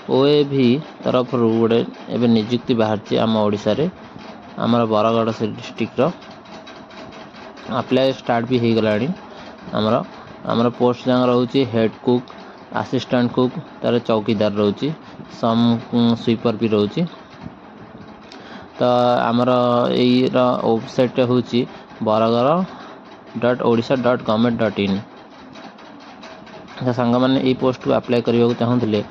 ओएभी तरफ गोटे एवं निजुक्ति बाहरी आम ओडिशा रे आमर बरगढ़ डिस्ट्रिक्ट अप्लाई स्टार्ट भी हो गलानी। आमर पोस्ट जहाँ रोचे हेड कुक असिस्टेंट कुक तार चौकीदार रोचे सम स्वीपर भी रोचे। तो आमर वेबसाइट हूँ baragara.odisha.government.in। सांग मैंने ये पोस्ट को अप्लाई करने को चाहूँगे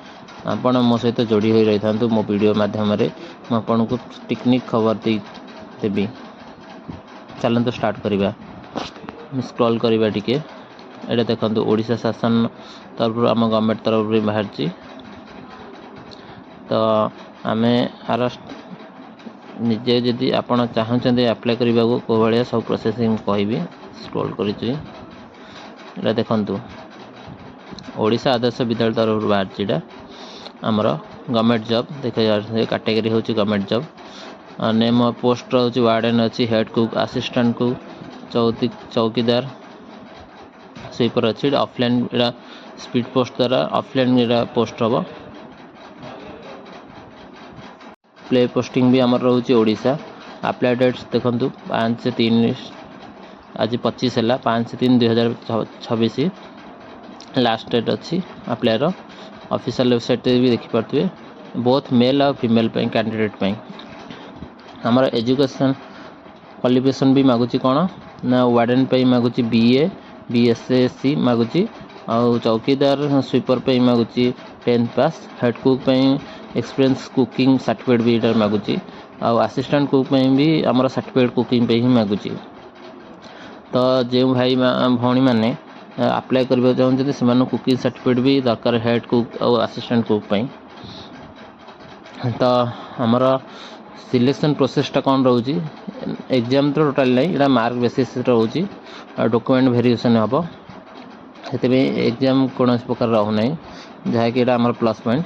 आपण मो सहित जोड़ी हो रही था मो वीडियो माध्यम आपन को टेक्निक खबर देवी। चलते स्टार्ट करवा स्क्रॉल करवा टिके एटा देखो ओडिशा शासन तरफ आम गवर्नमेंट तरफ बाहर। तो आम आर निजे जदि आपड़ चाहते अप्लाई करने को कौ भाया सब प्रोसेसिंग कहि स्क्रॉल कर देखु ओडिशा आदर्श विद्यालय तरफ बाहर आमर गवर्नमेंट जॉब देखिए कैटेगरी हूँ government job. Name of post रोचे वार्डन अच्छी हेड कुक असिस्टेंट कुक चौकीदार स्वीपर अच्छी ऑफलाइन एटा स्पीड पोस्ट द्वारा ऑफलाइन एटा पोस्ट हम। प्ले पोस्टिंग भी आमर रोचे ओडिशा। अप्लाई डेट्स देखु 5/3 आज 25 है 5/3/2026 लास्ट डेट अच्छी अप्लाई रो। ऑफिशियल वेबसाइट भी देखिपे बोथ मेल और फीमेल कैंडिडेट आमर एजुकेशन क्वालिफिकेशन भी मागुची कौन ना वार्डन पे मागुची BA BSc मागुची और चौकीदार स्वीपर पे मागुची 10th पास। हेड कुक पे एक्सपीरियंस कुकिंग सर्टिफिकेट भी इधर मागुची और असिस्टेंट कुक पे भी आमर सर्टिफिकेट कुकिंग पे ही मागुची। तो जो भाई भौणी मैंने अप्लाई करने चाहते से कुकिंग सर्टिफिकेट भी दरकार हेड कुक और असिस्टेंट कुक पे। तो आमर सिलेक्शन प्रोसेसटा कौन रोचे एग्जाम तो टोटाल नहीं यहाँ मार्क बेसिस रोचे डॉक्यूमेंट वेरिफिकेशन हम से एग्जाम कौन प्रकार रोना जहाँकि आम प्लस पॉइंट।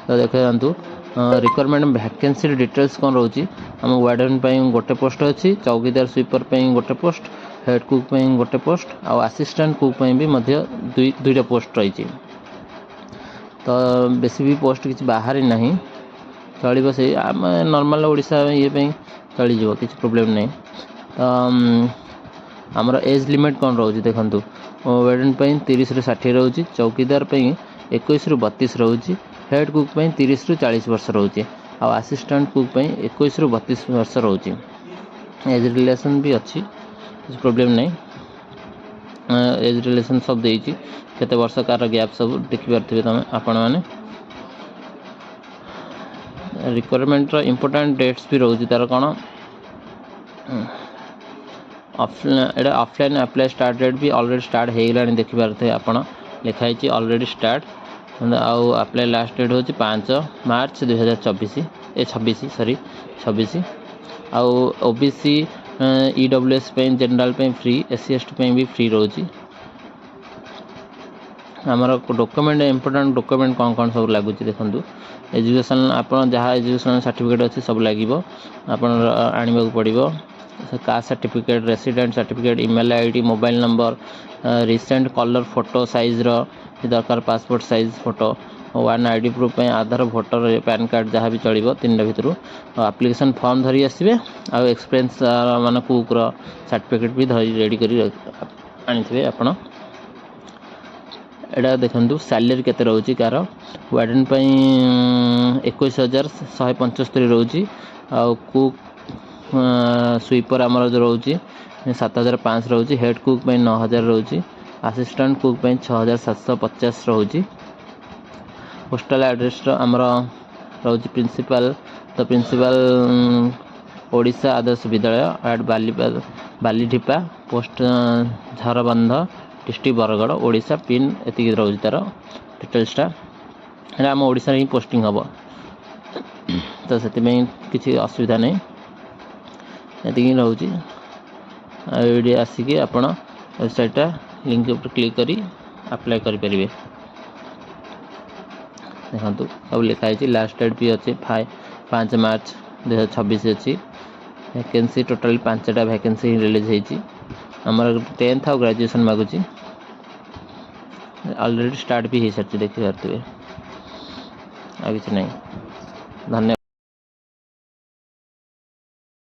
तो देखु रिक्वायरमेंट वैकेंसी डिटेल्स कौन रोचे आम वार्डन पे गोटे पोस्ट अच्छी चौकीदार स्वीपर पे गोटे पोस्ट हेड कुक पे गोटे पोस्ट और असिस्टेंट कुक पे भी दुईटा पोस्ट रही। तो बेसी भी पोस्ट किसी बाहर नहीं चलो से आम नॉर्मल ओडिशा ये चलीज किसी प्रोब्लेम नहीं। तो आमर एज लिमिट कौन रोचे देखु वार्डन पे 30 ରୁ 60 रोचे चौकीदार पे 21 ରୁ 32 रोचे हेड कुक पे 30 ରୁ 40 वर्ष रोचे और असिस्टेंट कुक पे 21 ରୁ 32 वर्ष रोचे। एज रिलेशन भी अच्छी किसी प्रोब्लेम नहीं एज रिलेशन सब देती केते वर्ष कार गैप सब देखिपे तुम आपण मैंने। रिक्वायरमेंट इंपोर्टेंट डेट्स भी रोचे तार कौन एटा ऑफलाइन अप्लाई स्टार्ट डेट भी ऑलरेडी स्टार्ट हो गला देखिपे आप लिखाई ऑलरेडी स्टार्ट आउ अप्लाई लास्ट डेट हूँ 5 मार्च 2026 सॉरी 26। आउ OBC EWS पे जनरल पे फ्री SC ST पे भी फ्री रोची। आमर डॉक्यूमेंट इंपोर्टेंट डॉक्यूमेंट कौन कौन सब लगुच देखु एजुकेशन आप जहाँ एजुकेशन सर्टिफिकेट अच्छी सब लगे आप आने पड़ो caste certificate resident certificate email ID mobile number recent colour photo size दरकार passport size photo 1 ID proof पे आधार भोटर पैन कार्ड जहाँ भी चलो 3टा भितर एप्लिकेशन फॉर्म धरी आसवे आ एक्सपीरियंस मान कुक सर्टिफिकेट भी धरी रेडी कर आनी आप। एटा देखु सैलरी केते रोची कार वार्डन पे 21,175 रोची आ कुक स्वीपर आमर जो रोची 7,500 रोची हेड कुक पे 9,000 रोची असिस्टेंट कुक पे 6,750 रोची। पोस्टल एड्रेस आमर रोची प्रिंसिपल तो principal Odisha Adarsha Vidyalaya at Balidhipa post Jharbandh district Bargarh Odisha pin एति रोज तार डिटेल्सटा आम ओडिशा ही पोस्टिंग हम। तो से किसी असुविधा नहीं ये रोचे ये आसिक आपण वेबसाइटा लिंक पर क्लिक करी अप्लाई करें। देखो सब लिखाई लास्ट डेट भी अच्छे 5 मार्च 2026 अच्छी वैकेंसी टोटाल 5टा वैकेंसी रिलीज होती आमर 10th और ग्रेजुएशन मागुची ऑलरेडी स्टार्ट भी हो सारी देखी पारे। ଆଉ କିଛି ନାହିଁ। ଧନ୍ୟବାଦ।